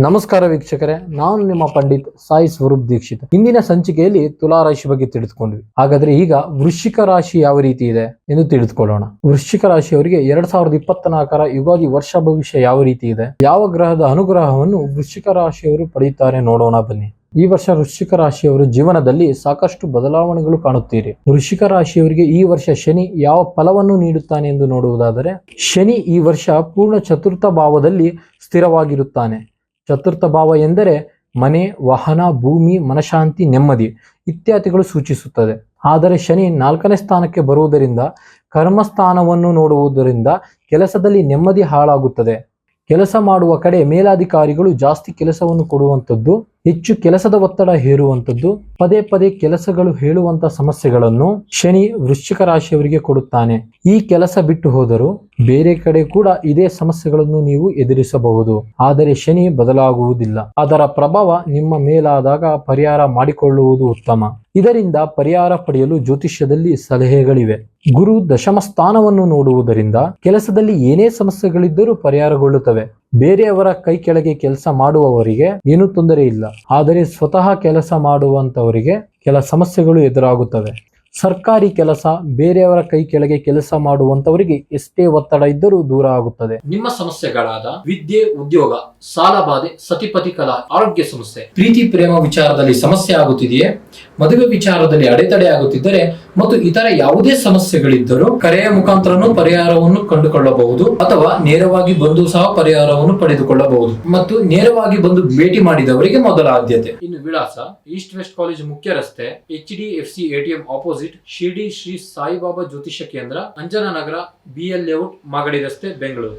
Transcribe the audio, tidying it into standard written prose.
ನಮಸ್ಕಾರ ವೀಕ್ಷಕರೇ, ನಾನು ನಿಮ್ಮ ಪಂಡಿತ್ ಸಾಯಿ ಸ್ವರೂಪ್ ದೀಕ್ಷಿತ್. ಇಂದಿನ ಸಂಚಿಕೆಯಲ್ಲಿ ತುಲಾ ರಾಶಿ ಬಗ್ಗೆ ತಿಳಿದುಕೊಂಡ್ವಿ. ಹಾಗಾದ್ರೆ ಈಗ ವೃಶ್ಚಿಕ ರಾಶಿ ಯಾವ ರೀತಿ ಇದೆ ಎಂದು ತಿಳಿದುಕೊಳ್ಳೋಣ. ವೃಶ್ಚಿಕ ರಾಶಿಯವರಿಗೆ 2024ರ ಯುಗಾದಿ ವರ್ಷ ಭವಿಷ್ಯ ಯಾವ ರೀತಿ ಇದೆ, ಯಾವ ಗ್ರಹದ ಅನುಗ್ರಹವನ್ನು ವೃಶ್ಚಿಕ ರಾಶಿಯವರು ಪಡೆಯುತ್ತಾರೆ ನೋಡೋಣ ಬನ್ನಿ. ಈ ವರ್ಷ ವೃಶ್ಚಿಕ ರಾಶಿಯವರು ಜೀವನದಲ್ಲಿ ಸಾಕಷ್ಟು ಬದಲಾವಣೆಗಳು ಕಾಣುತ್ತೀರಿ. ವೃಶ್ಚಿಕ ರಾಶಿಯವರಿಗೆ ಈ ವರ್ಷ ಶನಿ ಯಾವ ಫಲವನ್ನು ನೀಡುತ್ತಾನೆ ಎಂದು ನೋಡುವುದಾದರೆ, ಶನಿ ಈ ವರ್ಷ ಪೂರ್ಣ ಚತುರ್ಥ ಭಾವದಲ್ಲಿ ಸ್ಥಿರವಾಗಿರುತ್ತಾನೆ. ಚತುರ್ಥ ಭಾವ ಎಂದರೆ ಮನೆ, ವಾಹನ, ಭೂಮಿ, ಮನಶಾಂತಿ, ನೆಮ್ಮದಿ ಇತ್ಯಾದಿಗಳು ಸೂಚಿಸುತ್ತದೆ. ಆದರೆ ಶನಿ 4ನೇ ಸ್ಥಾನಕ್ಕೆ ಬರುವುದರಿಂದ ಕರ್ಮಸ್ಥಾನವನ್ನು ನೋಡುವುದರಿಂದ ಕೆಲಸದಲ್ಲಿ ನೆಮ್ಮದಿ ಹಾಳಾಗುತ್ತದೆ. ಕೆಲಸ ಮಾಡುವ ಕಡೆ ಮೇಲಾಧಿಕಾರಿಗಳು ಜಾಸ್ತಿ ಕೆಲಸವನ್ನು ಕೊಡುವಂಥದ್ದು, ಹೆಚ್ಚು ಕೆಲಸದ ಒತ್ತಡ ಹೇರುವಂಥದ್ದು, ಪದೇ ಪದೇ ಕೆಲಸಗಳು ಹೇಳುವಂತ ಸಮಸ್ಯೆಗಳನ್ನು ಶನಿ ವೃಶ್ಚಿಕ ರಾಶಿಯವರಿಗೆ ಕೊಡುತ್ತಾನೆ. ಈ ಕೆಲಸ ಬಿಟ್ಟು ಹೋದರೂ ಬೇರೆ ಕಡೆ ಕೂಡ ಇದೇ ಸಮಸ್ಯೆಗಳನ್ನು ನೀವು ಎದುರಿಸಬಹುದು. ಆದರೆ ಶನಿ ಬದಲಾಗುವುದಿಲ್ಲ. ಅದರ ಪ್ರಭಾವ ನಿಮ್ಮ ಮೇಲಾದಾಗ ಪರಿಹಾರ ಮಾಡಿಕೊಳ್ಳುವುದು ಉತ್ತಮ. ಇದರಿಂದ ಪರಿಹಾರ ಪಡೆಯಲು ಜ್ಯೋತಿಷ್ಯದಲ್ಲಿ ಸಲಹೆಗಳಿವೆ. ಗುರು ದಶಮ ಸ್ಥಾನವನ್ನು ನೋಡುವುದರಿಂದ ಕೆಲಸದಲ್ಲಿ ಏನೇ ಸಮಸ್ಯೆಗಳಿದ್ದರೂ ಪರಿಹಾರಗೊಳ್ಳುತ್ತವೆ. ಬೇರೆಯವರ ಕೈ ಕೆಳಗೆ ಕೆಲಸ ಮಾಡುವವರಿಗೆ ಏನೂ ತೊಂದರೆ ಇಲ್ಲ. ಆದರೆ ಸ್ವತಃ ಕೆಲಸ ಮಾಡುವಂತವರಿಗೆ ಕೆಲ ಸಮಸ್ಯೆಗಳು ಎದುರಾಗುತ್ತವೆ. ಸರ್ಕಾರಿ ಕೆಲಸ, ಬೇರೆಯವರ ಕೈ ಕೆಳಗೆ ಕೆಲಸ ಮಾಡುವಂತವರಿಗೆ ಎಷ್ಟೇ ಒತ್ತಡ ಇದ್ದರೂ ದೂರ ಆಗುತ್ತದೆ. ನಿಮ್ಮ ಸಮಸ್ಯೆಗಳಾದ ವಿದ್ಯೆ, ಉದ್ಯೋಗ, ಸಾಲ ಬಾಧೆ, ಸತಿಪತಿ ಕಲಹ, ಆರೋಗ್ಯ ಸಮಸ್ಯೆ, ಪ್ರೀತಿ ಪ್ರೇಮ ವಿಚಾರದಲ್ಲಿ ಸಮಸ್ಯೆ ಆಗುತ್ತಿದೆಯೇ, ಮದುವೆ ವಿಚಾರದಲ್ಲಿ ಅಡೆತಡೆ ಆಗುತ್ತಿದ್ದರೆ ಮತ್ತು ಇತರ ಯಾವುದೇ ಸಮಸ್ಯೆಗಳಿದ್ದರೂ ಕರೆಯ ಮುಖಾಂತರನೂ ಪರಿಹಾರವನ್ನು ಕಂಡುಕೊಳ್ಳಬಹುದು, ಅಥವಾ ನೇರವಾಗಿ ಬಂದು ಸಹ ಪರಿಹಾರವನ್ನು ಪಡೆದುಕೊಳ್ಳಬಹುದು. ಮತ್ತು ನೇರವಾಗಿ ಬಂದು ಭೇಟಿ ಮಾಡಿದವರಿಗೆ ಮೊದಲ ಆದ್ಯತೆ. ಇನ್ನು ವಿಳಾಸ: ಈಸ್ಟ್ ವೆಸ್ಟ್ ಕಾಲೇಜ್ ಮುಖ್ಯ ರಸ್ತೆ, HDFC ATM opposite, Shirdi Shri Saibaba ಜ್ಯೋತಿಷ್ಯ ಕೇಂದ್ರ, ಅಂಜನಾನಗರ, BL ಲೇಔಟ್, ಮಾಗಡಿ ರಸ್ತೆ, ಬೆಂಗಳೂರು.